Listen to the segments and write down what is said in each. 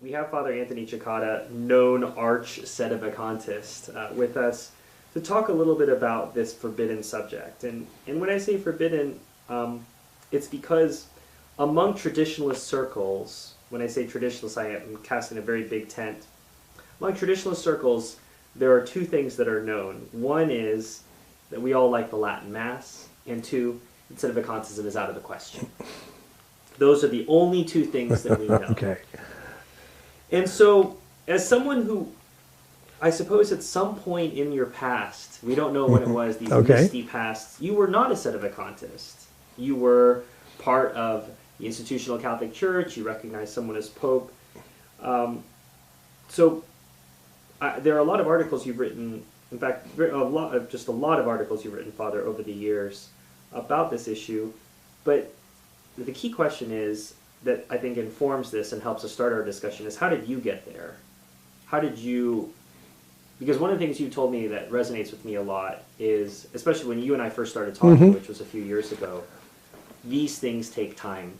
we have Father Anthony Cekada, known arch Sedevacantist, with us to talk a little bit about this forbidden subject. And when I say forbidden, it's because among traditionalist circles, when I say traditionalist, I am casting a very big tent. Among traditionalist circles, there are two things that are known. One is that we all like the Latin Mass, and two, that Sedevacantism is out of the question. Those are the only two things that we know. Okay. And so, as someone who, I suppose at some point in your past, we don't know when it was, these misty pasts, you were not a Sedevacantist. You were part of the institutional Catholic Church, you recognized someone as Pope. So there are a lot of articles you've written, in fact, a lot of articles you've written, Father, over the years about this issue. But the key question is, that I think informs this and helps us start our discussion, is how did you get there? How did you, because one of the things you told me that resonates with me a lot is, especially when you and I first started talking, which was a few years ago, these things take time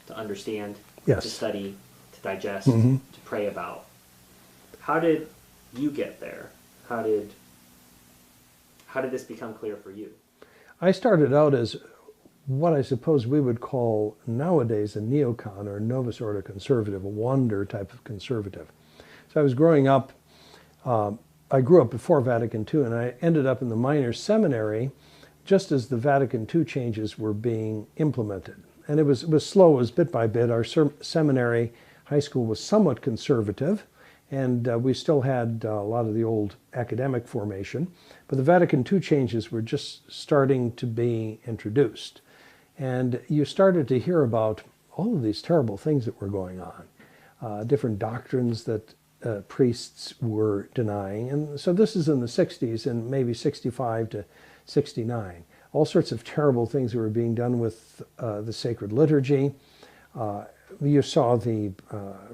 to understand, to study, to digest, to pray about. How did you get there? How did this become clear for you? I started out as what I suppose we would call nowadays a neocon or Novus Ordo conservative, a wander type of conservative. So I was growing up, I grew up before Vatican II, and I ended up in the minor seminary just as the Vatican II changes were being implemented. And it was slow, it was bit by bit. Our seminary, high school, was somewhat conservative, and we still had a lot of the old academic formation. But the Vatican II changes were just starting to be introduced. And you started to hear about all of these terrible things that were going on, different doctrines that priests were denying. And so this is in the 60s and maybe 65 to 69. All sorts of terrible things that were being done with the sacred liturgy. You saw the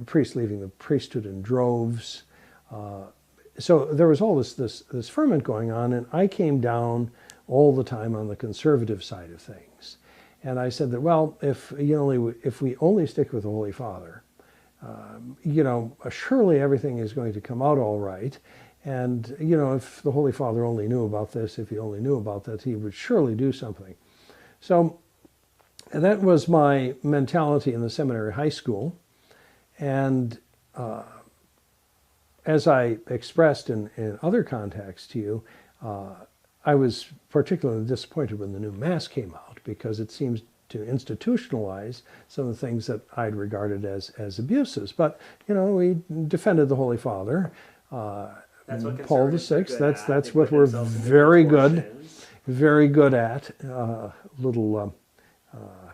priests leaving the priesthood in droves. So there was all this ferment going on, and I came down all the time on the conservative side of things. And I said that, well, if we only stick with the Holy Father, surely everything is going to come out all right. And, if the Holy Father only knew about this, if he only knew about that, he would surely do something. So that was my mentality in the seminary high school. And as I expressed in other contexts to you, I was particularly disappointed when the new Mass came out, because it seems to institutionalize some of the things that I'd regarded as abuses. But, we defended the Holy Father. That's what Paul VI, that's what we're very good at. Little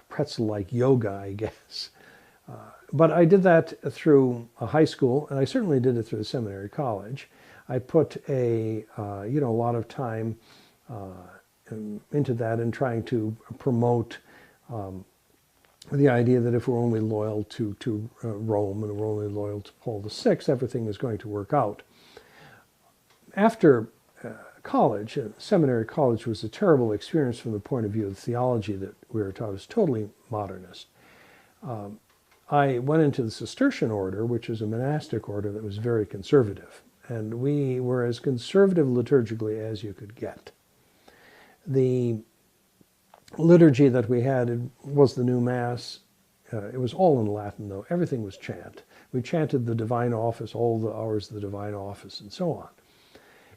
pretzel-like yoga, I guess. But I did that through a high school, and I certainly did it through the seminary college. I put a lot of time into that and trying to promote the idea that if we're only loyal to Rome and we're only loyal to Paul VI, everything is going to work out. After college, seminary college was a terrible experience from the point of view of theology that we were taught. It was totally modernist. I went into the Cistercian order, which is a monastic order that was very conservative. And we were as conservative liturgically as you could get. The liturgy that we had was the new Mass. It was all in Latin, though. Everything was chant. We chanted the divine office, all the hours of the divine office, and so on.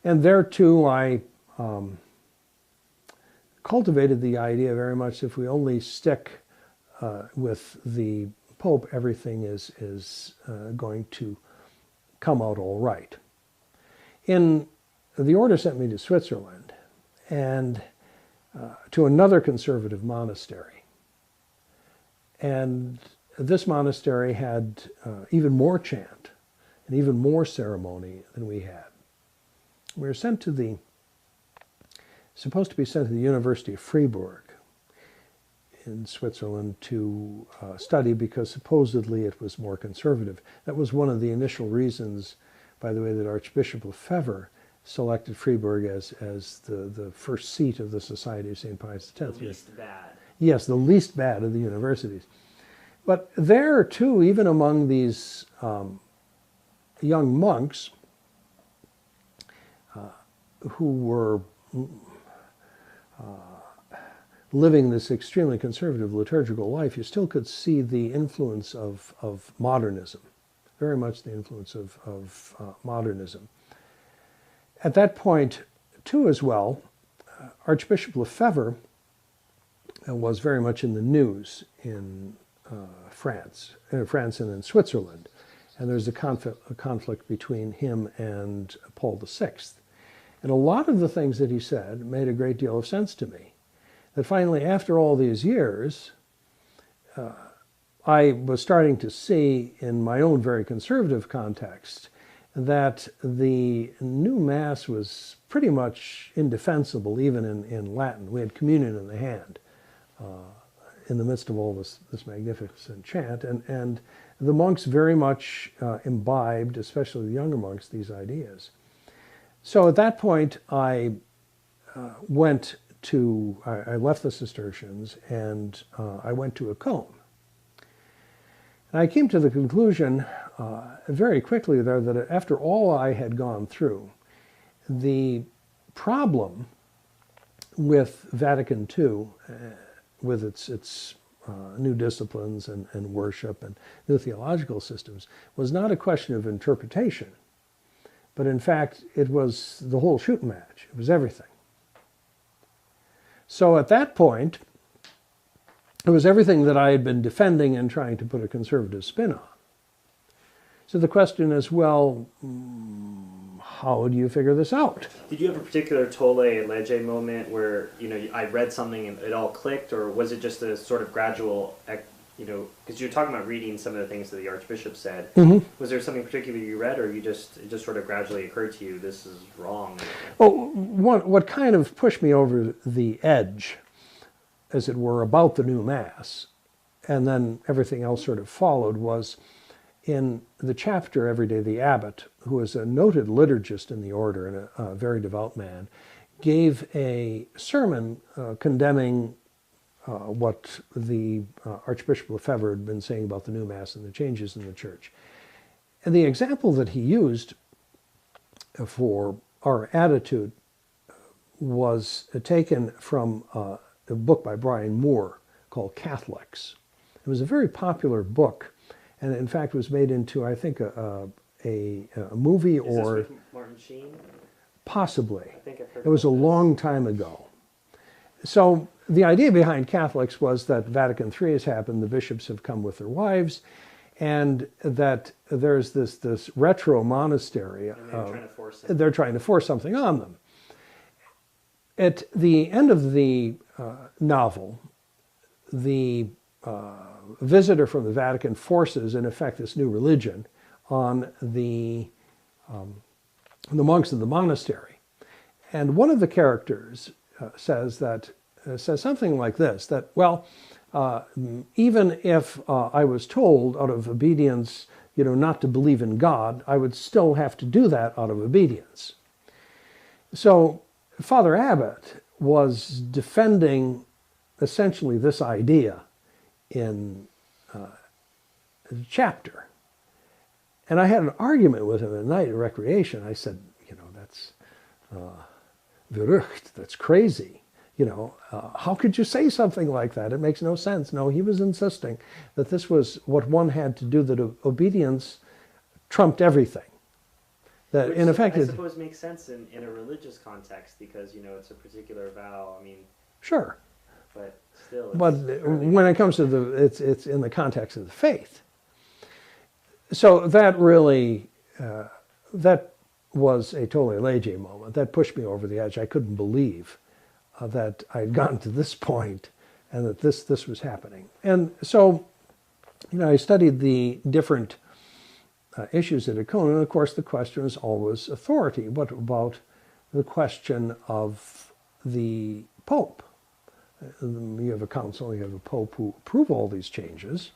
And there, too, I cultivated the idea very much, if we only stick with the Pope, everything is going to come out all right. The order sent me to Switzerland and to another conservative monastery. And this monastery had even more chant and even more ceremony than we had. We were supposed to be sent to the University of Freiburg in Switzerland to study, because supposedly it was more conservative. That was one of the initial reasons, by the way, that Archbishop Lefebvre selected Freiburg as the first seat of the Society of St. Pius X. The least bad. Yes, the least bad of the universities. But there, too, even among these young monks who were living this extremely conservative liturgical life, you still could see the influence of modernism, very much the influence of modernism. At that point, too, as well, Archbishop Lefebvre was very much in the news in France and in Switzerland. And there's a conflict between him and Paul VI. And a lot of the things that he said made a great deal of sense to me. That finally, after all these years, I was starting to see in my own very conservative context that the new Mass was pretty much indefensible, even in Latin. We had communion in the hand in the midst of all this magnificent chant. And the monks very much imbibed, especially the younger monks, these ideas. So at that point, I left the Cistercians and I went to Ação. And I came to the conclusion very quickly there that after all I had gone through, the problem with Vatican II, with its new disciplines and worship and new theological systems, was not a question of interpretation, but in fact it was the whole shooting match. It was everything. So at that point, it was everything that I had been defending and trying to put a conservative spin on. So the question is, well, how do you figure this out? Did you have a particular tolle e lege moment where, I read something and it all clicked, or was it just a sort of gradual, because you're talking about reading some of the things that the Archbishop said. Mm-hmm. Was there something particular you read, or it just sort of gradually occurred to you, this is wrong? Well, what kind of pushed me over the edge, as it were, about the new Mass, and then everything else sort of followed, was in the chapter every day, the abbot, who was a noted liturgist in the order and a very devout man, gave a sermon condemning what the Archbishop Lefebvre had been saying about the new Mass and the changes in the Church. And the example that he used for our attitude was taken from a book by Brian Moore called Catholics. It was a very popular book, and in fact was made into, I think, a movie. Is or this with Martin Sheen? Possibly. I think I've heard it was a long time ago. So the idea behind Catholics was that Vatican III has happened, the bishops have come with their wives, and that there's this retro monastery. And they're trying to force something on them. At the end of the novel, the visitor from the Vatican forces, in effect, this new religion on the monks of the monastery. And one of the characters says something like this, that, well, even if I was told out of obedience, not to believe in God, I would still have to do that out of obedience. So Father Abbot was defending essentially this idea in the chapter. And I had an argument with him at night at recreation. I said, that's verrückt, that's crazy. How could you say something like that? It makes no sense. No, he was insisting that this was what one had to do, that obedience trumped everything. That which, in effect, I suppose makes sense in a religious context, because, it's a particular vow. I mean, sure. But still. But when it comes to it's in the context of the faith. So that really, that was a tolle lege moment. That pushed me over the edge. I couldn't believe that I'd gotten to this point and that this was happening. And so, I studied the different issues at Ação, and of course the question is always authority. What about the question of the Pope? You have a council, you have a Pope who approve all these changes.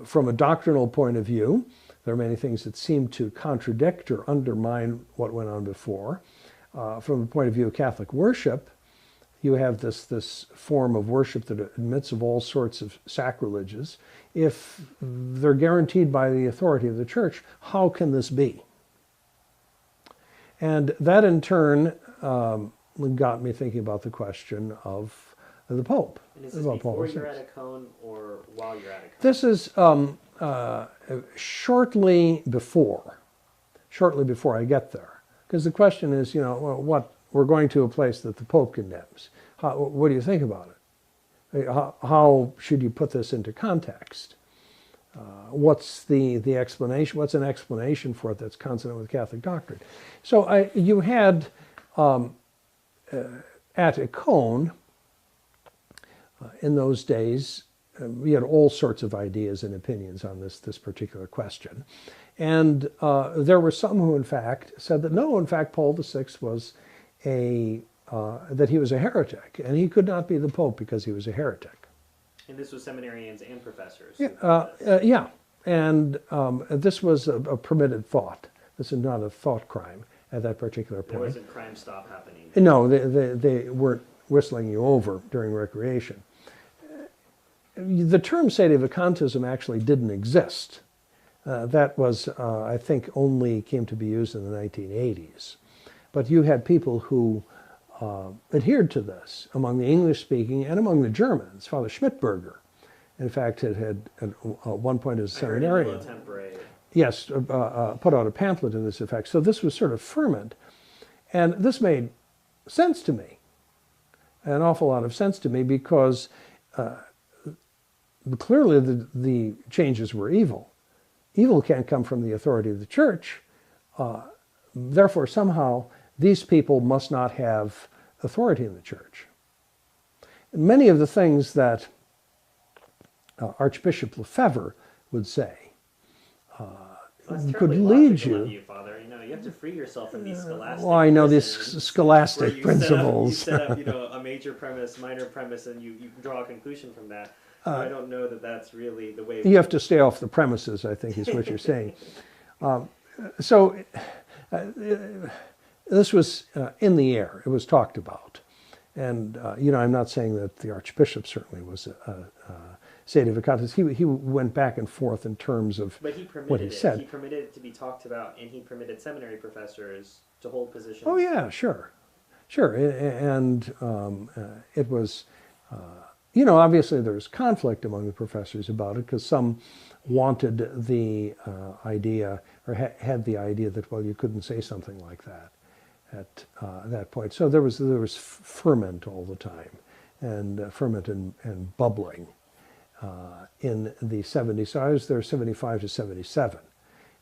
From a doctrinal point of view, there are many things that seem to contradict or undermine what went on before. From the point of view of Catholic worship, you have this form of worship that admits of all sorts of sacrileges, if they're guaranteed by the authority of the church, how can this be? And that in turn got me thinking about the question of the Pope. And is this before you're at a cone or while you're at a cone? This is shortly before I get there. Because the question is, you know, well, we're going to a place that the Pope condemns. What do you think about it? How should you put this into context? What's the explanation? What's an explanation for it that's consonant with Catholic doctrine? So you had at a cone in those days, we had all sorts of ideas and opinions on this particular question. And there were some who in fact said that no, in fact Paul VI was that he was a heretic, and he could not be the Pope because he was a heretic. And this was seminarians and professors? Yeah, and this was a permitted thought. This is not a thought crime at that particular point. There wasn't crime stop happening? No, they weren't whistling you over during recreation. The term Sedevacantism actually didn't exist. That was, I think, only came to be used in the 1980s. But you had people who adhered to this among the English-speaking and among the Germans. Father Schmidberger, in fact, had at one point as a seminarian, yes, put out a pamphlet to this effect. So this was sort of ferment. And this made sense to me, an awful lot of sense to me, because clearly the changes were evil. Evil can't come from the authority of the church. Therefore, somehow, these people must not have authority in the church. Many of the things that Archbishop Lefebvre would say could lead you. Father. You know, you have to free yourself from these scholastic. Well, I know these scholastic principles. You set up, you know, a major premise, minor premise, and you draw a conclusion from that. I don't know that that's really the way. You have to stay off the premises, I think, is what you're saying. So this was in the air. It was talked about. And, you know, I'm not saying that the Archbishop certainly was a Sedevacantist. He went back and forth in terms of what he said. He permitted it to be talked about, and he permitted seminary professors to hold positions. Oh, yeah, sure. Sure. And it was... you know, obviously there's conflict among the professors about it, because some wanted the idea, or had the idea that, well, you couldn't say something like that at that point. So there was ferment all the time, and ferment and bubbling in the 70s. So I was there 75 to 77,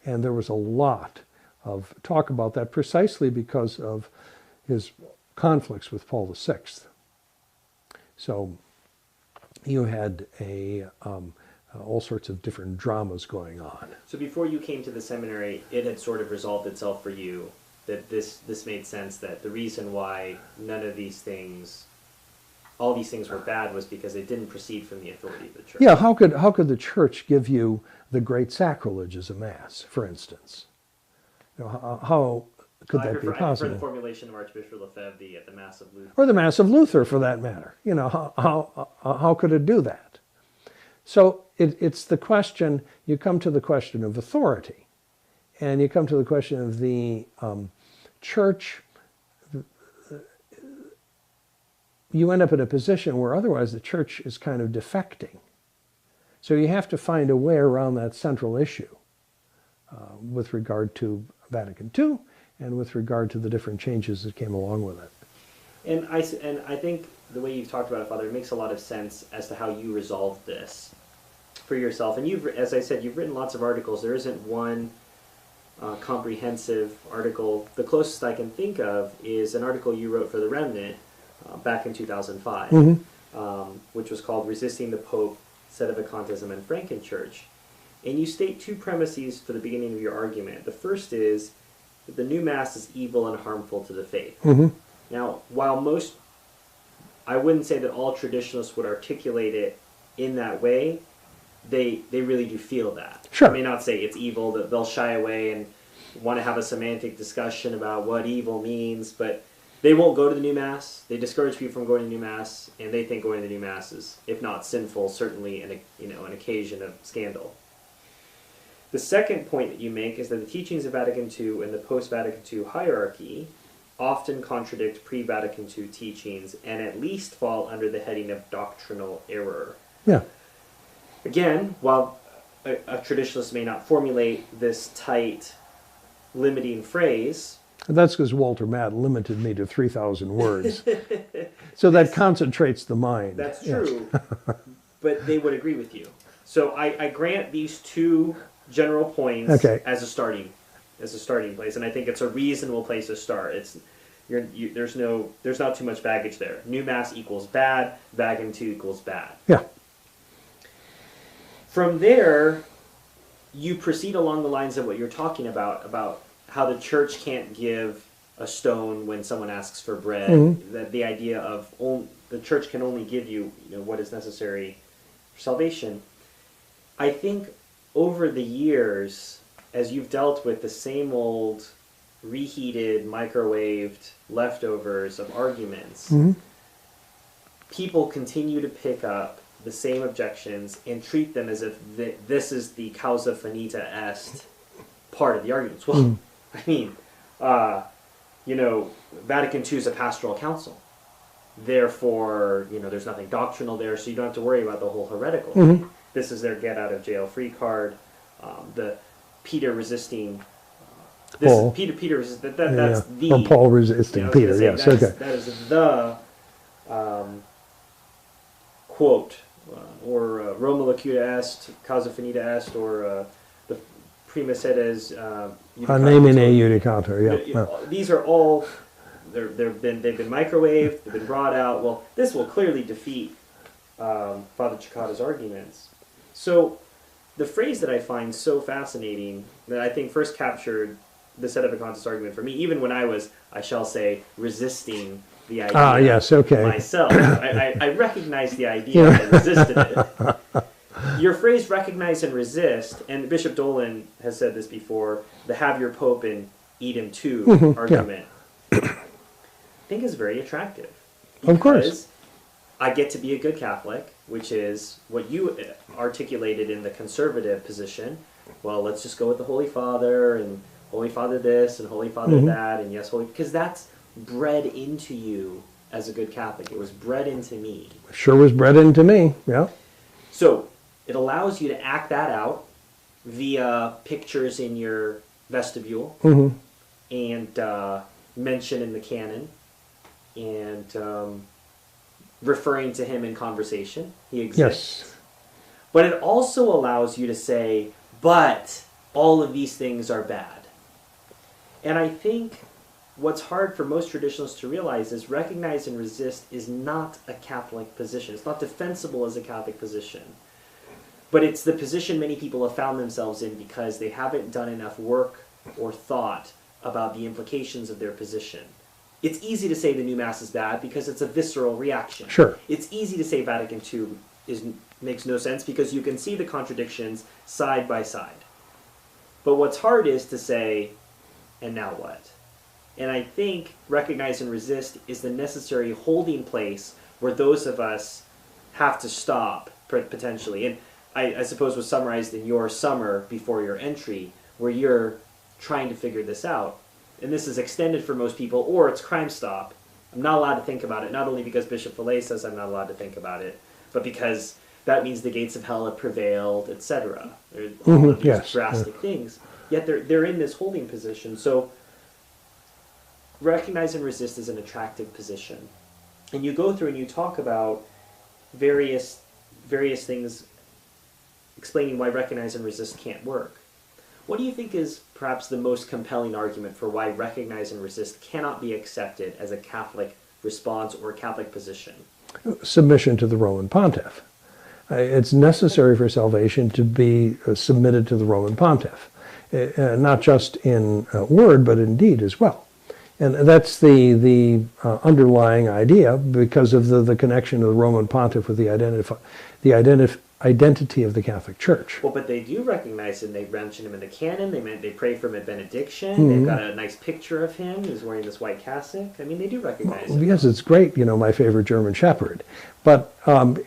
and there was a lot of talk about that precisely because of his conflicts with Paul VI. So you had all sorts of different dramas going on. So before you came to the seminary, it had sort of resolved itself for you that this made sense, that the reason why none of these things, all these things were bad, was because they didn't proceed from the authority of the church. Yeah, how could the church give you the great sacrilege as a mass, for instance? You know, how could that be possible? For the formulation of Archbishop Lefebvre at the Mass of Luther. Or the Mass of Luther, for that matter. You know, how could it do that? So it's the question, you come to the question of authority, and you come to the question of the church. You end up in a position where otherwise the church is kind of defecting. So you have to find a way around that central issue with regard to Vatican II, and with regard to the different changes that came along with it. And I think the way you've talked about it, Father, it makes a lot of sense as to how you resolved this for yourself. And you've, as I said, you've written lots of articles. There isn't one comprehensive article. The closest I can think of is an article you wrote for The Remnant back in 2005, which was called Resisting the Pope, Sedevacantism, and Frankenchurch. And you state two premises for the beginning of your argument. The first is that the new Mass is evil and harmful to the faith. Now, while I wouldn't say that all traditionalists would articulate it in that way, they really do feel that. Sure. I may not say it's evil, that they'll shy away and want to have a semantic discussion about what evil means, but they won't go to the new Mass. They discourage people from going to the new Mass, and they think going to the new Mass is, if not sinful, certainly an occasion of scandal. The second point that you make is that the teachings of Vatican II and the post-Vatican II hierarchy often contradict pre-Vatican II teachings and at least fall under the heading of doctrinal error. Yeah. Again, while a traditionalist may not formulate this tight, limiting phrase. That's because Walter Matt limited me to 3,000 words. So that concentrates the mind. That's true, but they would agree with you. So I grant these two general points as a starting place, and I think it's a reasonable place to start. There's not too much baggage there. New Mass equals bad, Vatican II equals bad. Yeah. From there, you proceed along the lines of what you're talking about how the church can't give a stone when someone asks for bread. Mm-hmm. That the idea of the church can only give you, what is necessary for salvation. I think over the years, as you've dealt with the same old reheated, microwaved leftovers of arguments, people continue to pick up the same objections and treat them as if this is the causa finita est part of the arguments. Well, I mean, Vatican II is a pastoral council. Therefore, there's nothing doctrinal there, so you don't have to worry about the whole heretical thing. This is their get-out-of-jail-free card. The Peter resisting... Paul. Peter resisting... That's the... Or Paul resisting Peter, yes, that is the quote, or Roma locuta est, causa finita est, or the prima sedes nemine judicator, yeah. These are all, they've been microwaved, they've been brought out. Well, this will clearly defeat Father Cekada's arguments. So the phrase that I find so fascinating, that I think first captured the Sedevacantismo argument for me, even when I was, I shall say, resisting the idea myself. I recognized the idea, I resisted it. Your phrase recognize and resist, and Bishop Dolan has said this before, the have your Pope and eat him too argument, I think is very attractive. Of course. I get to be a good Catholic, which is what you articulated in the conservative position. Well, let's just go with the Holy Father, and Holy Father this, and Holy Father that, and yes, Holy... Because that's bred into you as a good Catholic. It was bred into me. Sure was bred into me, yeah. So it allows you to act that out via pictures in your vestibule and mention in the canon and referring to him in conversation. He exists. Yes. But it also allows you to say, but all of these things are bad. And I think what's hard for most traditionalists to realize is recognize and resist is not a Catholic position. It's not defensible as a Catholic position. But it's the position many people have found themselves in because they haven't done enough work or thought about the implications of their position. It's easy to say the new Mass is bad because it's a visceral reaction. Sure. It's easy to say Vatican II makes no sense because you can see the contradictions side by side. But what's hard is to say, and now what? And I think recognize and resist is the necessary holding place where those of us have to stop, potentially. And I suppose was summarized in your summer before your entry, where you're trying to figure this out. And this is extended for most people, or it's Crime Stop. I'm not allowed to think about it, not only because Bishop Fillet says I'm not allowed to think about it, but because that means the gates of hell have prevailed, etc. All of these drastic things. Yet they're in this holding position. So recognize and resist is an attractive position. And you go through and you talk about various things explaining why recognize and resist can't work. What do you think is perhaps the most compelling argument for why recognize and resist cannot be accepted as a Catholic response or a Catholic position? Submission to the Roman Pontiff. It's necessary for salvation to be submitted to the Roman Pontiff, not just in word, but in deed as well. And that's the underlying idea because of the connection of the Roman Pontiff with the identity of the Catholic Church. Well, but they do recognize him. They mention him in the canon. They pray for him at benediction. They've got a nice picture of him. He's wearing this white cassock. I mean, they do recognize him. Yes, it's great. You know, my favorite German Shepherd, but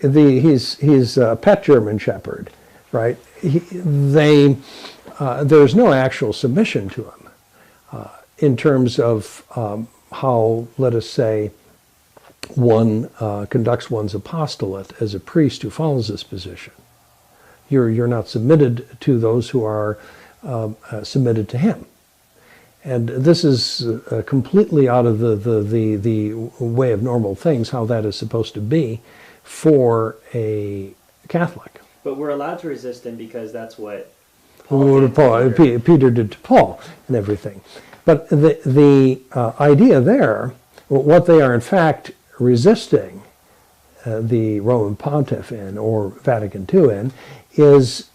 he's a pet German Shepherd, right? There's no actual submission to him in terms of how, let us say, one conducts one's apostolate as a priest who follows this position. You're not submitted to those who are submitted to him. And this is completely out of the way of normal things, how that is supposed to be for a Catholic. But we're allowed to resist him because that's what Peter did to Paul and everything. But the idea there, what they are in fact resisting the Roman Pontiff in, or Vatican II in, is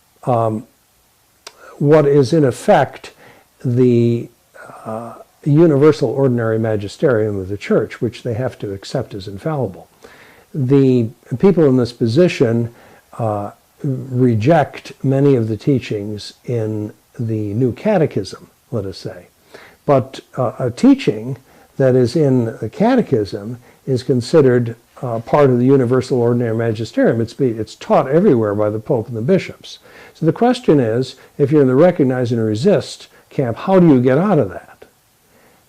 what is in effect the universal ordinary magisterium of the Church, which they have to accept as infallible. The people in this position reject many of the teachings in the New Catechism, let us say. But a teaching that is in the Catechism is considered part of the universal ordinary magisterium. It's taught everywhere by the Pope and the bishops. So the question is, if you're in the recognize and resist camp, how do you get out of that?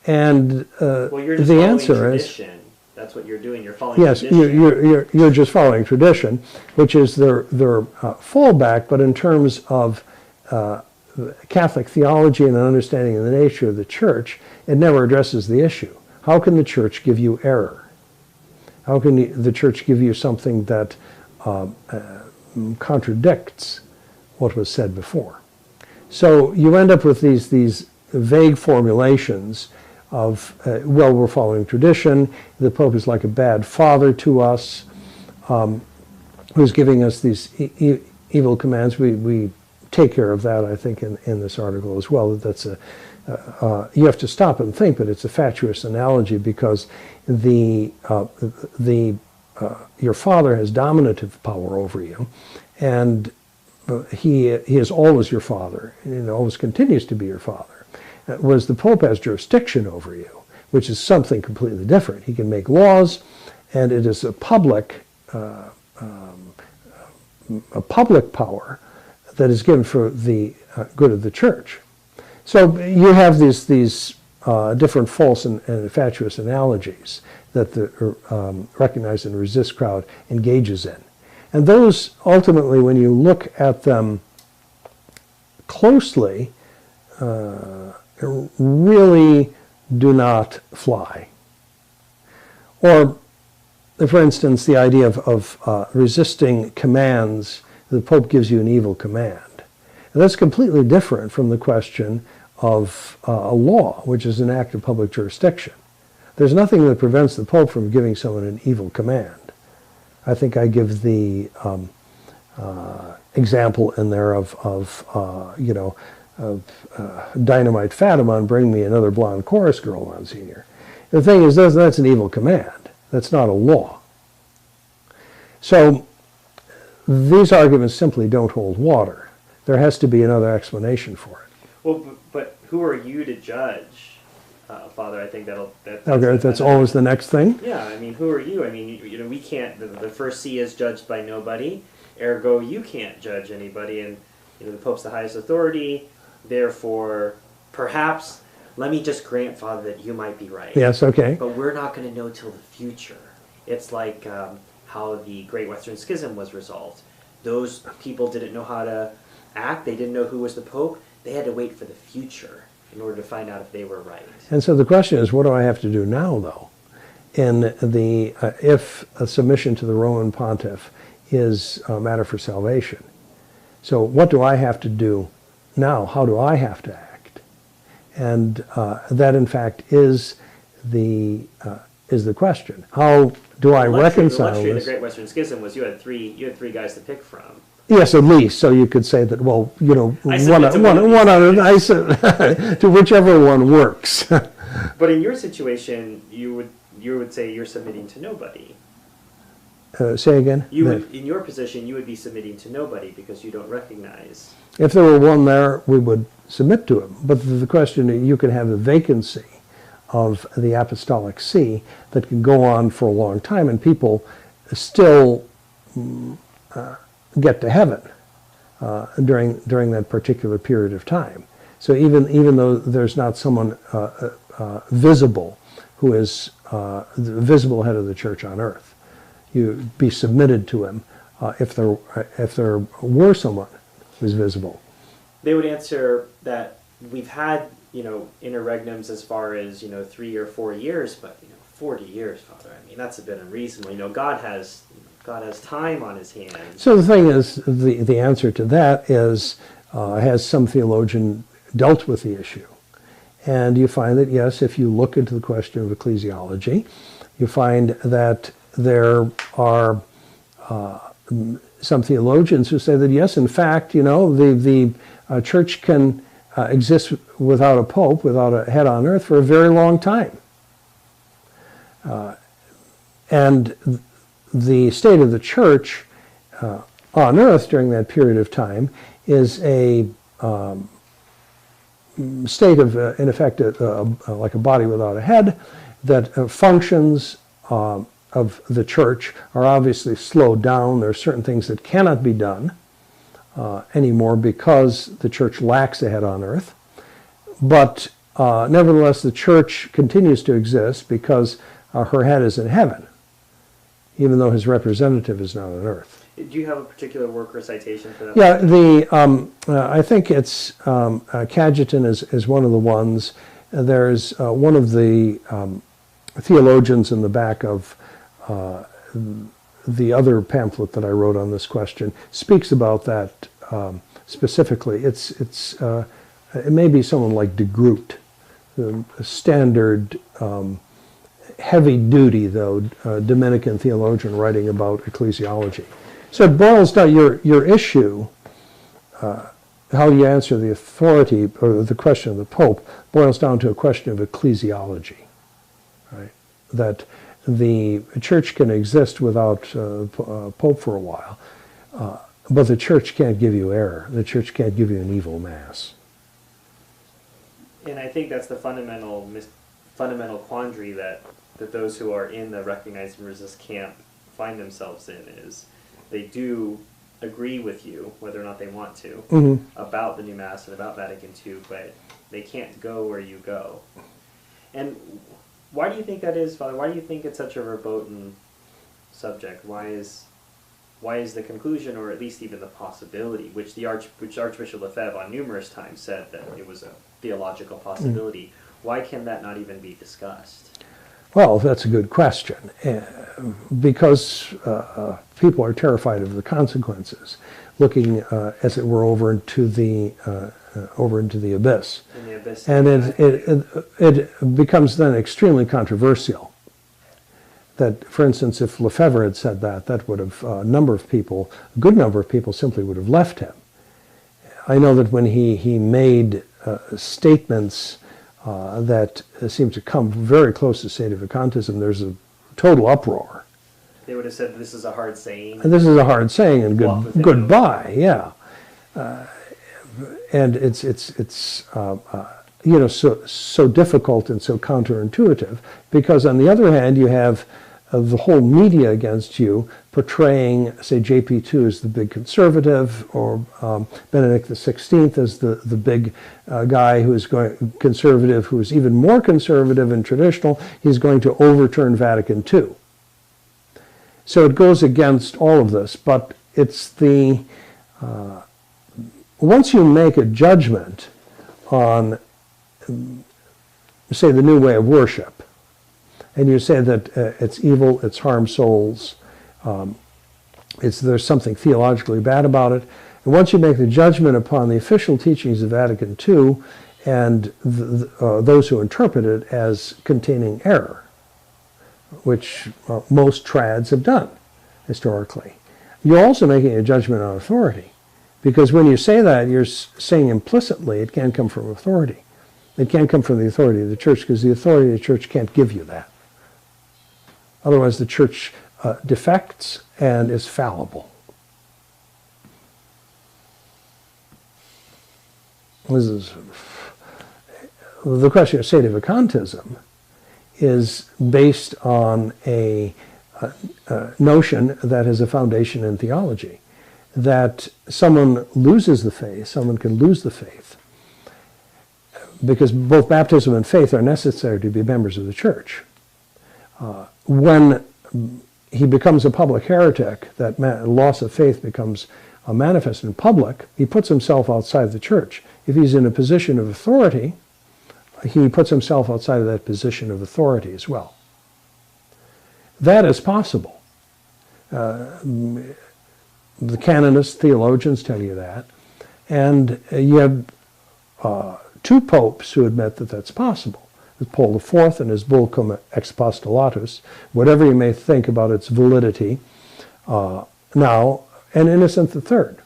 And well, you're just the answer tradition. is, that's what you're doing. You're following yes, tradition. you're just following tradition, which is their fallback. But in terms of Catholic theology and an understanding of the nature of the Church, it never addresses the issue. How can the Church give you error? How can the Church give you something that contradicts what was said before? So you end up with these vague formulations of, well, we're following tradition, the Pope is like a bad father to us, who's giving us these evil commands. We take care of that, I think, in this article as well. That's you have to stop and think, but it's a fatuous analogy, because your father has dominative power over you, and he is always your father, and always continues to be your father. Whereas the Pope has jurisdiction over you, which is something completely different. He can make laws, and it is a public power that is given for the good of the Church. So you have these different false and fatuous analogies that the recognize and resist crowd engages in. And those, ultimately, when you look at them closely, really do not fly. Or, for instance, the idea of resisting commands. The Pope gives you an evil command. And that's completely different from the question of a law, which is an act of public jurisdiction. There's nothing that prevents the Pope from giving someone an evil command. I think I give the example in there of Dynamite Fatima and bring me another blonde chorus girl, Monsignor. The thing is, that's an evil command. That's not a law. So these arguments simply don't hold water. There has to be another explanation for it. Well, but who are you to judge, Father? I think that's always the next thing. Yeah, I mean, who are you? I mean, we can't. The first see is judged by nobody. Ergo, you can't judge anybody, and the Pope's the highest authority. Therefore, perhaps, let me just grant, Father, that you might be right. Yes, okay. But we're not going to know till the future. It's like how the Great Western Schism was resolved. Those people didn't know how to act. They didn't know who was the Pope. They had to wait for the future in order to find out if they were right. And so the question is, what do I have to do now, though? If a submission to the Roman Pontiff is a matter for salvation. So what do I have to do now? How do I have to act? And that, in fact, is the question. How do I reconcile the luxury of this? the Great Western Schism was you had three guys to pick from. Yes, at least. So you could say that, well, one to whichever one works. But in your situation, you would say you're submitting to nobody. Say again? You would, in your position, you would be submitting to nobody because you don't recognize. If there were one there, we would submit to him. But the question, you can have a vacancy of the apostolic see that can go on for a long time, and people still get to heaven during that particular period of time. So even though there's not someone visible who is the visible head of the church on earth, you be submitted to him if there were someone who's visible. They would answer that we've had, interregnums as far as, 3 or 4 years, but 40 years, Father. I mean, that's a bit unreasonable. God has time on his hands. So the thing is, the answer to that is, has some theologian dealt with the issue? And you find that, yes, if you look into the question of ecclesiology, you find that there are some theologians who say that, yes, in fact, the church can exist without a pope, without a head on earth for a very long time. And the state of the church on earth during that period of time is a state of, in effect, like a body without a head, that functions of the church are obviously slowed down. There are certain things that cannot be done anymore because the church lacks a head on earth. But nevertheless, the church continues to exist because her head is in heaven, even though his representative is not on earth. Do you have a particular work or citation for that? Yeah, I think it's Cajetan is one of the ones. There's one of the theologians in the back of the other pamphlet that I wrote on this question speaks about that specifically. It may be someone like de Groot, a standard heavy-duty, though, Dominican theologian writing about ecclesiology. So it boils down, your issue, how you answer the authority, or the question of the Pope, boils down to a question of ecclesiology, right? That the church can exist without Pope for a while, but the church can't give you error. The church can't give you an evil mass. And I think that's the fundamental quandary that those who are in the recognize and resist camp find themselves in, is they do agree with you, whether or not they want to, about the new Mass and about Vatican II, but they can't go where you go. And why do you think that is, Father? Why do you think it's such a verboten subject? Why is the conclusion, or at least even the possibility, which Archbishop Lefebvre on numerous times said that it was a theological possibility, why can that not even be discussed? Well, that's a good question, because people are terrified of the consequences, looking, as it were, over into the abyss. In the abyss. And it becomes then extremely controversial. That, for instance, if Lefebvre had said that, that would have, a good number of people simply would have left him. I know that when he made statements that seem to come very close to Sedevacantism, there's a total uproar. They would have said, this is a hard saying. And this is a hard saying, and goodbye, yeah. And it's so difficult and so counterintuitive, because on the other hand, you have the whole media against you portraying, say, JP2 as the big conservative, or Benedict XVI as the big guy who is conservative, who is even more conservative and traditional. He's going to overturn Vatican II. So it goes against all of this, but it's the once you make a judgment on, say, the new way of worship, and you say that it's evil, it's harms souls, there's something theologically bad about it, and once you make the judgment upon the official teachings of Vatican II and those who interpret it as containing error, which most trads have done historically, you're also making a judgment on authority. Because when you say that, you're saying implicitly it can't come from authority. It can't come from the authority of the church, because the authority of the church can't give you that. Otherwise, the church defects and is fallible. This is the question of Sedevacantism is based on a notion that has a foundation in theology, that someone loses the faith, someone can lose the faith, because both baptism and faith are necessary to be members of the church. When he becomes a public heretic, that loss of faith becomes manifest in public, he puts himself outside the church. If he's in a position of authority, he puts himself outside of that position of authority as well. That is possible. The canonists, theologians tell you that. And you have two popes who admit that that's possible. Paul IV in his bull cum expostulatus, whatever you may think about its validity now, and Innocent III.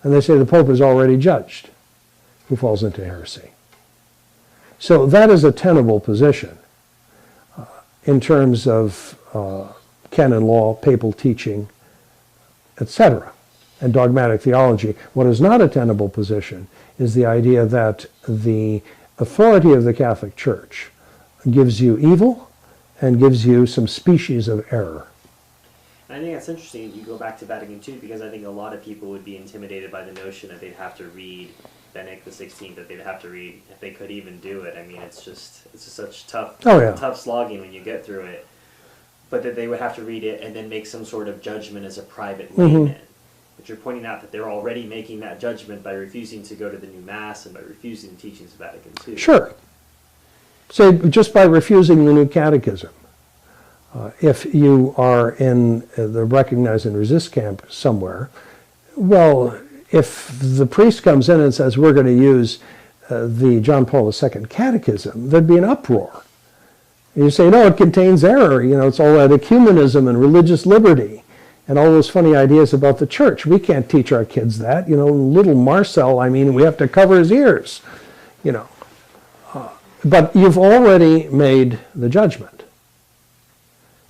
And they say the Pope is already judged who falls into heresy. So that is a tenable position in terms of canon law, papal teaching, etc., and dogmatic theology. What is not a tenable position is the idea that the authority of the Catholic Church gives you evil and gives you some species of error. I think that's interesting. You go back to Vatican II, because I think a lot of people would be intimidated by the notion that they'd have to read Benedict XVI, that they'd have to read, if they could even do it. I mean, it's just such tough slogging when you get through it. But that they would have to read it and then make some sort of judgment as a private layman. But you're pointing out that they're already making that judgment by refusing to go to the new Mass and by refusing the teachings of Vatican II. Sure. So just by refusing the new catechism. If you are in the recognize and resist camp somewhere, well, if the priest comes in and says, we're going to use the John Paul II catechism, there'd be an uproar. And you say, no, it contains error. You know, it's all that ecumenism and religious liberty and all those funny ideas about the church. We can't teach our kids that. You know, little Marcel, I mean, we have to cover his ears, you know. But you've already made the judgment.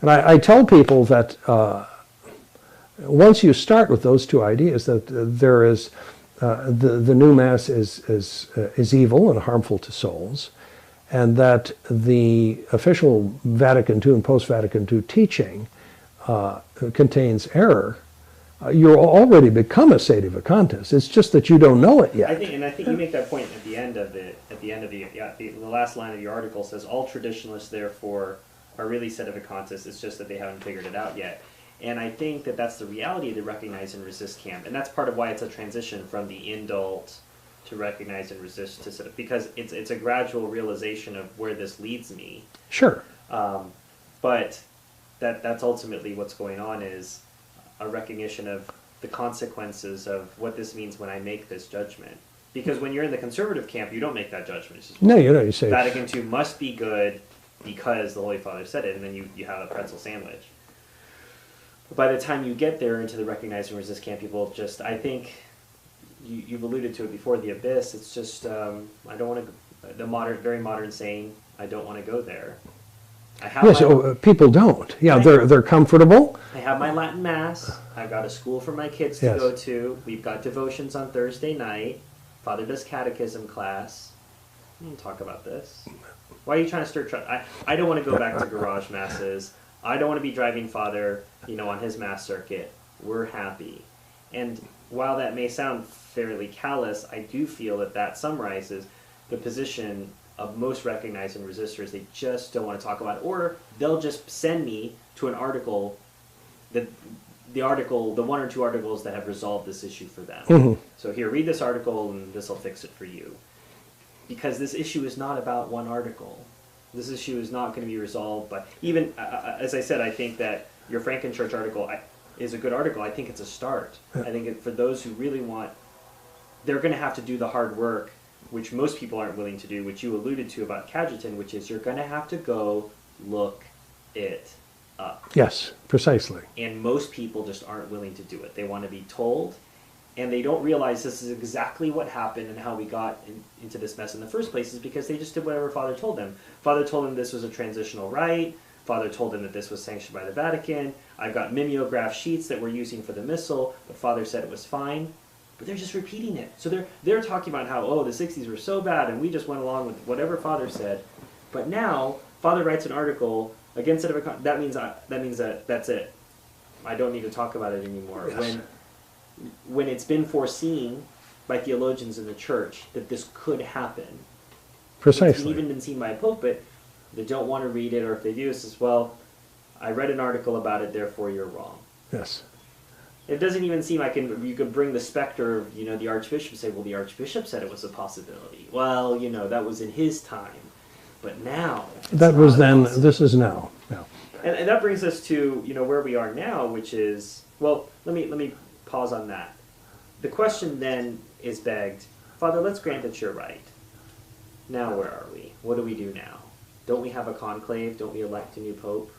And I tell people that once you start with those two ideas, that there is the new Mass is evil and harmful to souls, and that the official Vatican II and post-Vatican II teaching contains error, you're already become a Sedevacantist. It's just that you don't know it yet. I think you make that point at the end of it. At the end of the last line of your article says, all traditionalists therefore are really Sedevacantists. It's just that they haven't figured it out yet. And I think that that's the reality of the recognize and resist camp, and that's part of why it's a transition from the indult to recognize and resist to because it's a gradual realization of where this leads me. Sure. But that's ultimately what's going on, is a recognition of the consequences of what this means when I make this judgment. Because when you're in the conservative camp, you don't make that judgment. It's just, no, you don't. You say Vatican II must be good because the Holy Father said it, and then you have a pretzel sandwich. But by the time you get there into the recognize and resist camp, people just, I think, you've alluded to it before, the abyss. It's just, I don't want to, very modern saying, I don't want to go there. I have people don't. Yeah, they're comfortable. I have my Latin Mass. I've got a school for my kids to go to. We've got devotions on Thursday night. Father does catechism class. We can talk about this. Why are you trying to stir trouble? I don't want to go back to garage masses. I don't want to be driving Father, on his Mass circuit. We're happy. And while that may sound fairly callous, I do feel that summarizes the position of most recognized and resistors. They just don't want to talk about it, or they'll just send me to an article, the one or two articles that have resolved this issue for them. So here, read this article and this will fix it for you. Because this issue is not about one article. This issue is not going to be resolved by, even, as I said, I think that your Frankenchurch article is a good article. I think it's a start. I think for those who really want, they're going to have to do the hard work, which most people aren't willing to do, which you alluded to about Cajetan, which is you're going to have to go look it up. Yes, precisely. And most people just aren't willing to do it. They want to be told, and they don't realize this is exactly what happened and how we got into this mess in the first place, is because they just did whatever Father told them. Father told them this was a transitional rite. Father told them that this was sanctioned by the Vatican. I've got mimeograph sheets that we're using for the missal, but Father said it was fine. But they're just repeating it. So they're talking about how, oh, the 60s were so bad, and we just went along with whatever Father said. But now, Father writes an article against Sedevacantismo. That means that that's it. I don't need to talk about it anymore. Yes. When it's been foreseen by theologians in the church that this could happen. Precisely. It's even been seen by a pope, but they don't want to read it, or if they do, it says, well, I read an article about it, therefore you're wrong. Yes. It doesn't even seem like you could bring the specter of, the Archbishop and say, well, the Archbishop said it was a possibility. Well, that was in his time. But now... That was then, this is now. Yeah. And that brings us to, where we are now, which is... Well, let me pause on that. The question then is begged, Father, let's grant that you're right. Now where are we? What do we do now? Don't we have a conclave? Don't we elect a new pope?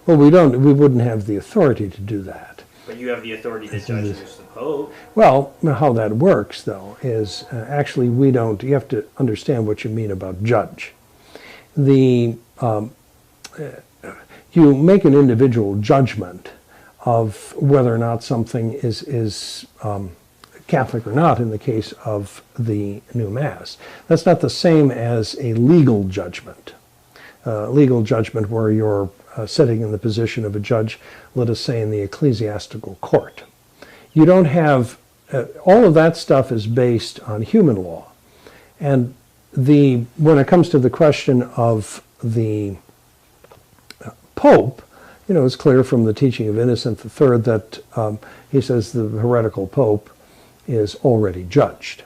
Well, we wouldn't have the authority to do that. But you have the authority to judge who's the pope. Well, how that works, though, is actually we don't... You have to understand what you mean about judge. You make an individual judgment of whether or not something is Catholic or not in the case of the new Mass. That's not the same as a legal judgment. Legal judgment where you're sitting in the position of a judge, let us say in the ecclesiastical court. You don't have, all of that stuff is based on human law. And when it comes to the question of the Pope, it's clear from the teaching of Innocent III that he says the heretical Pope is already judged.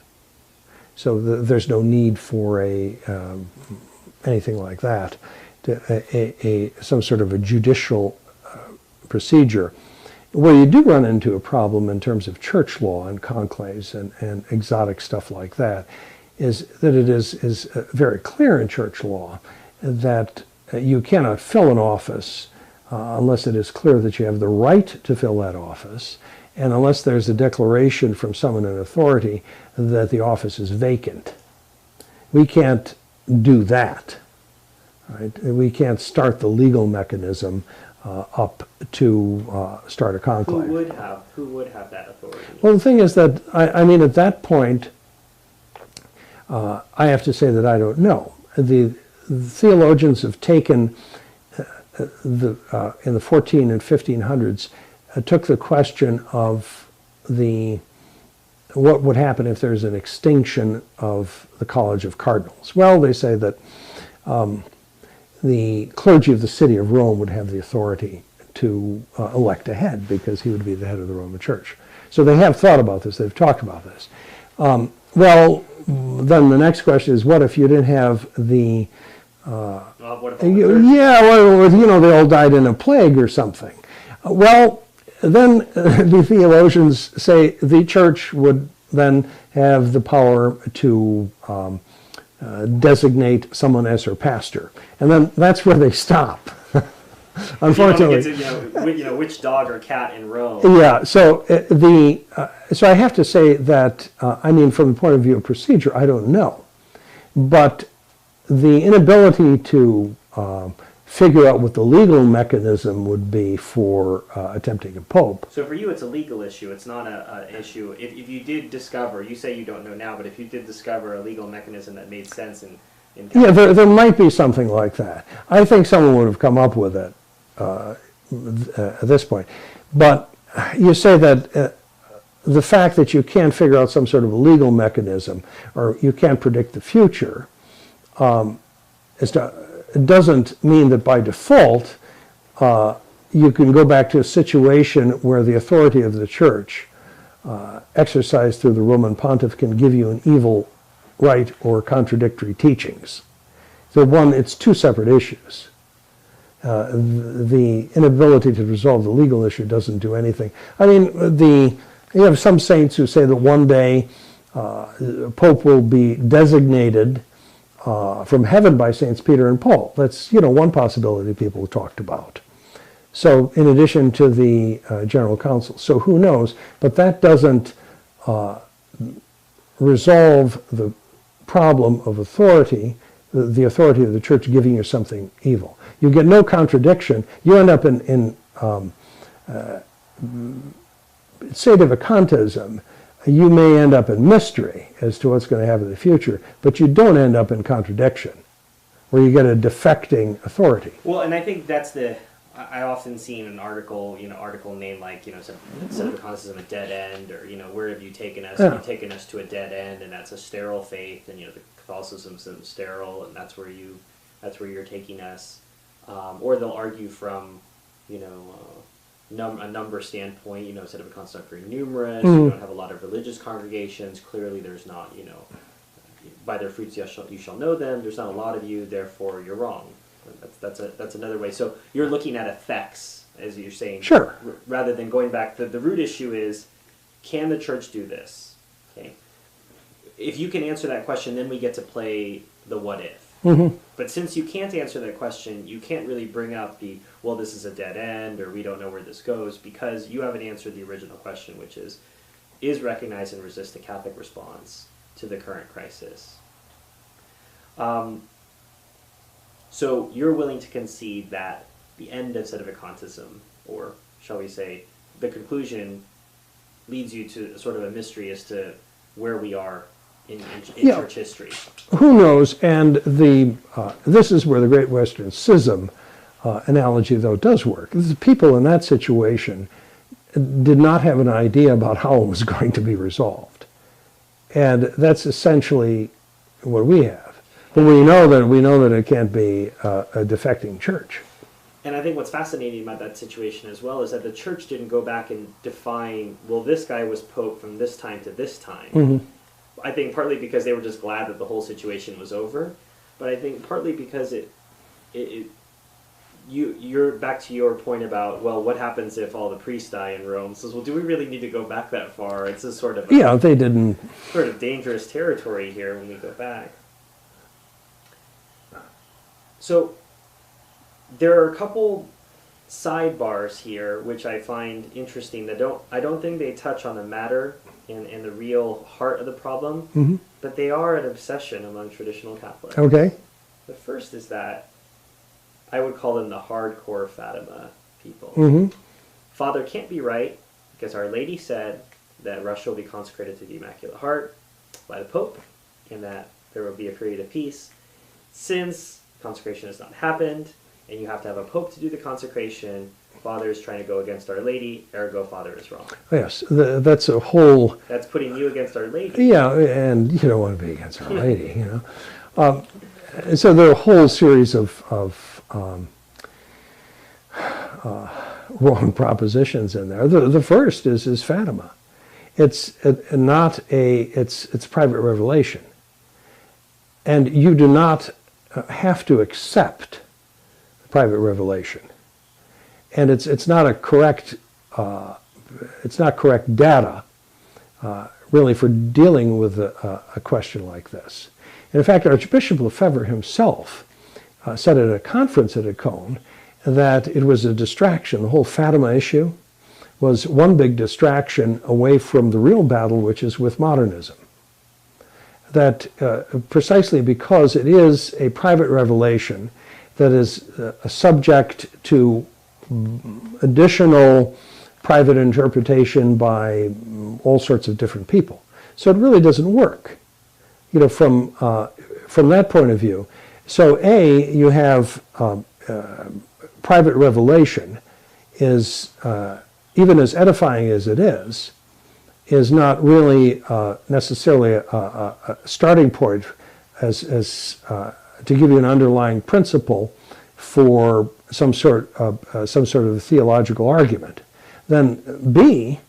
So there's no need for anything like that, some sort of a judicial procedure. Where you do run into a problem in terms of church law and conclaves and exotic stuff like that is that it is very clear in church law that you cannot fill an office unless it is clear that you have the right to fill that office, and unless there's a declaration from someone in authority that the office is vacant. We can't do that. Right? We can't start the legal mechanism up to start a conclave. Who would have that authority? Well, the thing is that, I mean, at that point, I have to say that I don't know. The theologians have taken, in the 14 and 1500s, took the question of what would happen if there's an extinction of the College of Cardinals. Well, they say that the clergy of the city of Rome would have the authority to elect a head because he would be the head of the Roman Church. So they have thought about this. They've talked about this. Well, then the next question is, what if you didn't have the... what if they all died in a plague or something. Well, then the theologians say the church would then have the power to designate someone as her pastor. And then that's where they stop. Unfortunately. Which dog or cat in Rome. Yeah, so so I have to say that, from the point of view of procedure, I don't know. But the inability to figure out what the legal mechanism would be for attempting a pope. So for you, it's a legal issue. It's not an issue. If you did discover, you say you don't know now, but if you did discover a legal mechanism that made sense in yeah, there might be something like that. I think someone would have come up with it at this point. But you say that the fact that you can't figure out some sort of a legal mechanism or you can't predict the future it doesn't mean that by default you can go back to a situation where the authority of the church exercised through the Roman pontiff can give you an evil right or contradictory teachings. So it's two separate issues. The inability to resolve the legal issue doesn't do anything. You have some saints who say that one day Pope will be designated from heaven by Saints Peter and Paul. That's one possibility people talked about. So in addition to the General Council. So who knows? But that doesn't resolve the problem of authority the authority of the church giving you something evil. You get no contradiction. You end up in Sedevacantism. You may end up in mystery as to what's going to happen in the future, but you don't end up in contradiction, where you get a defecting authority. Well, and I think that's I often see in an article, article name like, Sedevacantism, a dead end, or, where have you taken us? Yeah. You've taken us to a dead end, and that's a sterile faith, and, the Catholicism's sterile, and that's where you're taking us. Or they'll argue from, a number standpoint, Sedevacantists aren't very numerous, you don't have a lot of religious congregations, clearly there's not, by their fruits you shall know them, there's not a lot of you, therefore you're wrong. That's another way. So you're looking at effects, as you're saying. Sure. Rather than going back, the root issue is, can the church do this? Okay. If you can answer that question, then we get to play the what if. But since you can't answer that question, you can't really bring up well, this is a dead end, or we don't know where this goes, because you haven't answered the original question, which is recognize and resist the Catholic response to the current crisis? So you're willing to concede that the end of Sedevacantism, or shall we say, the conclusion, leads you to sort of a mystery as to where we are in church history. Who knows? And this is where the Great Western Schism analogy, though, does work. The people in that situation did not have an idea about how it was going to be resolved. And that's essentially what we have. But we know that it can't be a defecting church. And I think what's fascinating about that situation as well is that the church didn't go back and define, well, this guy was pope from this time to this time. I think partly because they were just glad that the whole situation was over, but I think partly because you're back to your point about, well, what happens if all the priests die in Rome? Says, well, do we really need to go back that far? It's a sort of they didn't sort of dangerous territory here when we go back. So there are a couple sidebars here which I find interesting that I don't think they touch on the matter and the real heart of the problem, but they are an obsession among traditional Catholics. Okay. The first is that I would call them the hardcore Fatima people. Father can't be right because Our Lady said that Russia will be consecrated to the Immaculate Heart by the Pope, and that there will be a period of peace. Since consecration has not happened, and you have to have a pope to do the consecration, Father is trying to go against Our Lady, ergo Father is wrong. Yes, that's a whole... That's putting you against Our Lady. Yeah, and you don't want to be against Our Lady, so there are a whole series of wrong propositions in there. The first is Fatima. It's private revelation. And you do not have to accept private revelation, and it's not a correct correct data really for dealing with a question like this. And in fact, Archbishop Lefebvre himself said at a conference at Ação that it was a distraction. The whole Fatima issue was one big distraction away from the real battle, which is with modernism. That precisely because it is a private revelation that is subject to additional private interpretation by all sorts of different people. So it really doesn't work, from that point of view. So you have private revelation is, even as edifying as it is not really necessarily a starting point as to give you an underlying principle for some sort of theological argument. Then B,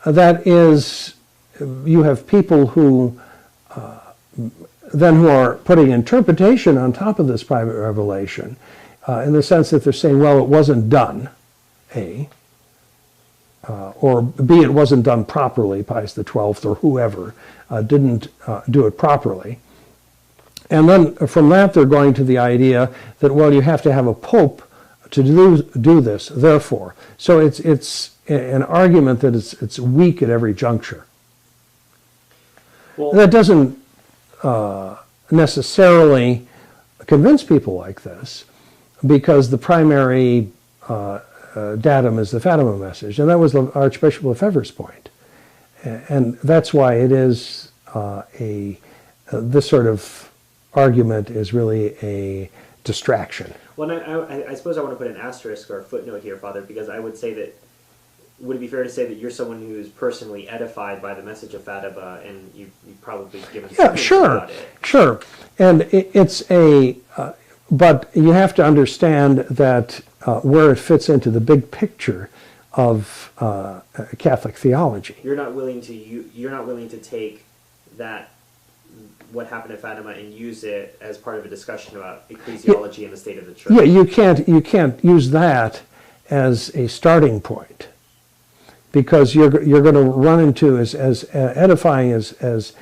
that is, you have people who are putting interpretation on top of this private revelation, in the sense that they're saying, well, it wasn't done, A, or B, it wasn't done properly, Pius XII or whoever didn't do it properly. And then from that they're going to the idea that, well, you have to have a pope to do this, therefore. So it's an argument that it's weak at every juncture. Well, that doesn't necessarily convince people like this because the primary datum is the Fatima message, and that was Archbishop Lefebvre's point. And that's why it is this sort of argument is really a distraction. Well, I suppose I want to put an asterisk or a footnote here, Father, because I would say that, would it be fair to say that you're someone who's personally edified by the message of Fatima, and you've probably given some about it? Sure. And but you have to understand that where it fits into the big picture of Catholic theology. You're not willing to take that, what happened at Fatima, and use it as part of a discussion about ecclesiology and the state of the church. Yeah, you can't use that as a starting point, because you're going to run into as edifying as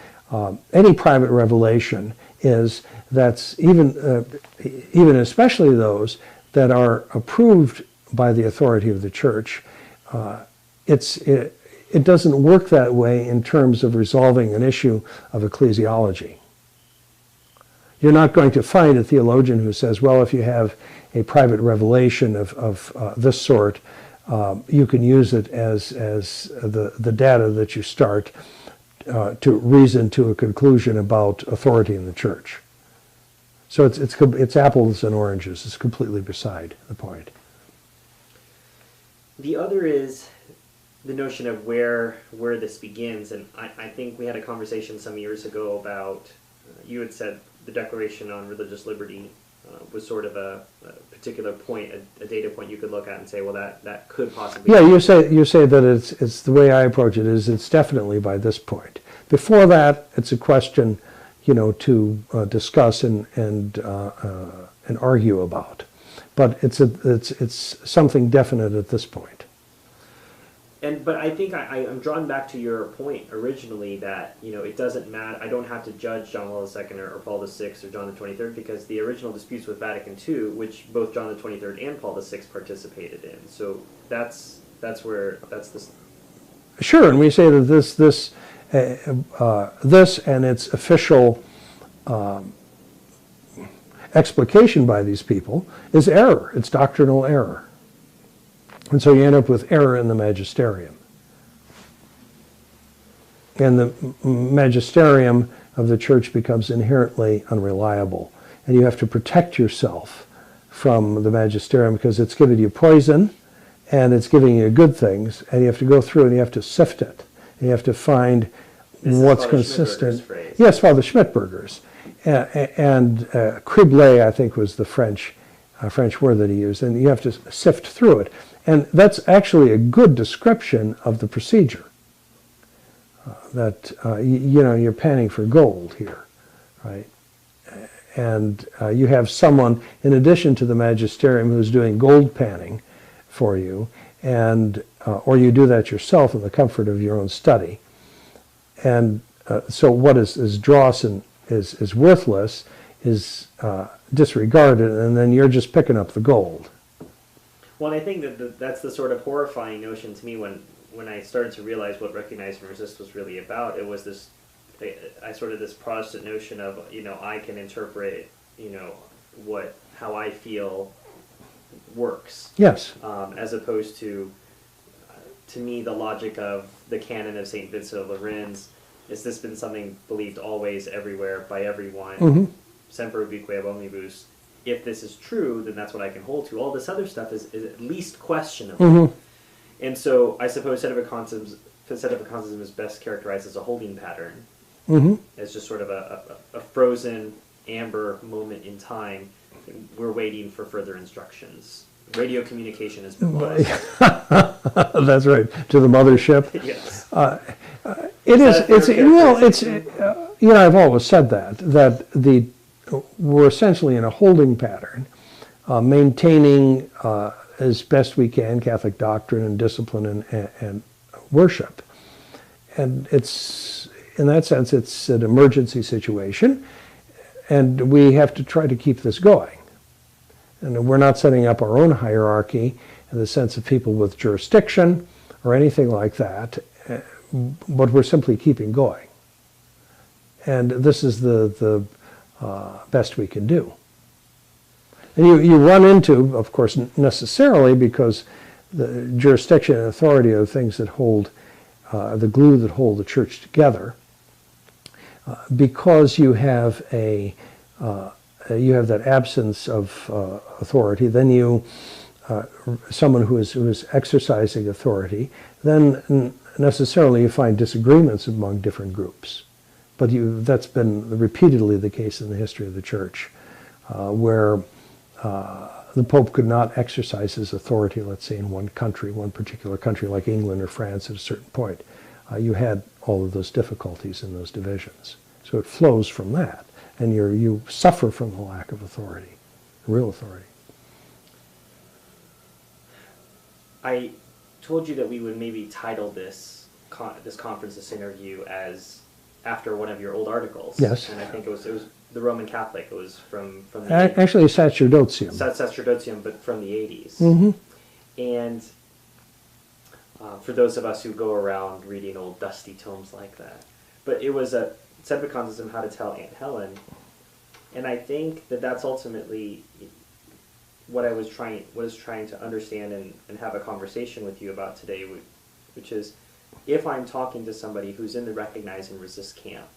any private revelation is. That's even especially those that are approved by the authority of the church. It doesn't work that way in terms of resolving an issue of ecclesiology. You're not going to find a theologian who says, well, if you have a private revelation of this sort, you can use it as the data that you start to reason to a conclusion about authority in the church. So it's apples and oranges. It's completely beside the point. The other is the notion of where this begins, and I think we had a conversation some years ago about, you had said the Declaration on Religious Liberty was sort of a particular point, a data point you could look at and say, well, that could possibly... Yeah, you say that it's the way I approach it is it's definitely by this point. Before that, it's a question, to discuss and argue about. But it's something definite at this point. But I think I'm drawn back to your point originally that, it doesn't matter. I don't have to judge John Paul II or Paul VI or John the 23rd, because the original disputes with Vatican II, which both John the 23rd and Paul VI participated in. So that's this. Sure, and we say that this and its official explication by these people is error. It's doctrinal error. And so you end up with error in the magisterium. And the magisterium of the church becomes inherently unreliable. And you have to protect yourself from the magisterium because it's giving you poison and it's giving you good things. And you have to go through and you have to sift it. And you have to find what's consistent. Yes, Father Schmidberger's. And criblé, I think, was the French word that he used. And you have to sift through it. And that's actually a good description of the procedure. That you're panning for gold here, right? And you have someone, in addition to the magisterium, who's doing gold panning for you, and or you do that yourself in the comfort of your own study. And so what is dross and is worthless is disregarded, and then you're just picking up the gold. Well, and I think that's the sort of horrifying notion to me when I started to realize what Recognize and Resist was really about. It was this Protestant notion of, I can interpret, how I feel works. Yes. As opposed to me, the logic of the canon of St. Vincent of Lerins, has this been something believed always, everywhere, by everyone? Mm-hmm. Semper ubique omnibus. If this is true, then that's what I can hold to. All this other stuff is at least questionable. Mm-hmm. And so I suppose Sedevacantism is best characterized as a holding pattern. Mm-hmm. As just sort of a frozen amber moment in time. We're waiting for further instructions. Radio communication has been lost. That's right. To the mothership. Yes. I've always said that we're essentially in a holding pattern, maintaining as best we can Catholic doctrine and discipline and worship. And it's, in that sense, it's an emergency situation, and we have to try to keep this going. And we're not setting up our own hierarchy in the sense of people with jurisdiction or anything like that, but we're simply keeping going. And this is the best we can do. And you run into, of course, necessarily, because the jurisdiction and authority are the things that hold, the glue that hold the church together, because you have that absence of authority, then someone who is exercising authority, then necessarily you find disagreements among different groups. But that's been repeatedly the case in the history of the church, where the Pope could not exercise his authority, let's say, in one particular country like England or France at a certain point. You had all of those difficulties and those divisions. So it flows from that, and you suffer from the lack of authority, real authority. I told you that we would maybe title this conference, this interview, as after one of your old articles. Yes. And I think it was the Roman Catholic. It was from the Actually, Sacerdoticium. Sacerdoticium, but from the 80s. Mm-hmm. And for those of us who go around reading old dusty tomes like that, but it was a Sedevacantism, How to Tell Aunt Helen, and I think that that's ultimately what I was trying to understand and have a conversation with you about today, which is, if I'm talking to somebody who's in the recognize and resist camp,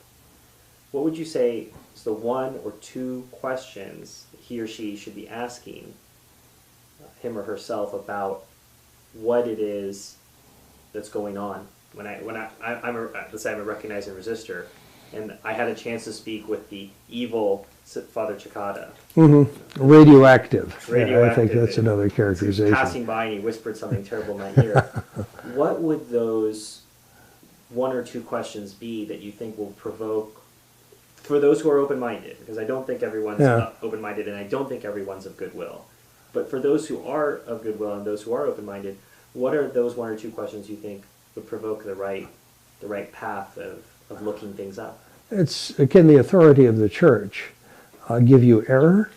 what would you say is the one or two questions he or she should be asking him or herself about what it is that's going on? Let's say I'm a recognize and resistor, and I had a chance to speak with the evil Father Cekada. Mm-hmm. Radioactive. Radioactive. Yeah, I think that's another characterization. Passing by and he whispered something terrible in my ear. What would those one or two questions be that you think will provoke, for those who are open-minded, because I don't think everyone's open-minded, and I don't think everyone's of goodwill, but for those who are of goodwill and those who are open-minded, what are those one or two questions you think would provoke the right path of looking things up? Can the authority of the church give you error,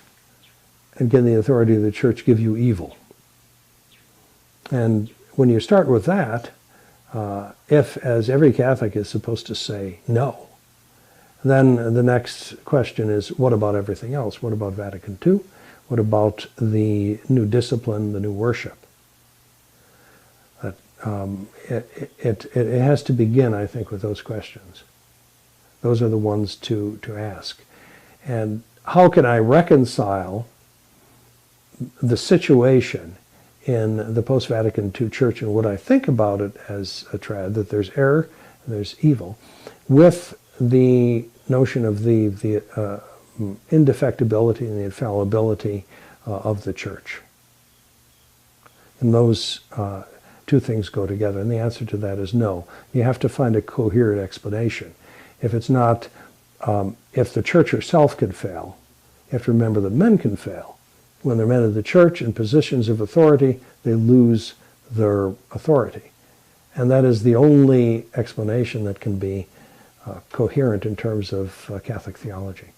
and can the authority of the church give you evil? And when you start with that, if, as every Catholic is supposed to say, no, then the next question is, what about everything else? What about Vatican II? What about the new discipline, the new worship? It has to begin, I think, with those questions. Those are the ones to ask. And how can I reconcile the situation in the post-Vatican II church and what I think about it as a trad, that there's error and there's evil, with the notion of the indefectibility and the infallibility of the church? And those two things go together. And the answer to that is no. You have to find a coherent explanation. If it's not, if the church herself can fail, you have to remember that men can fail. When they're men of the church in positions of authority, they lose their authority. And that is the only explanation that can be coherent in terms of Catholic theology.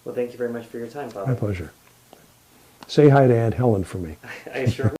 Well, thank you very much for your time, Father. My pleasure. Say hi to Aunt Helen for me. I sure will.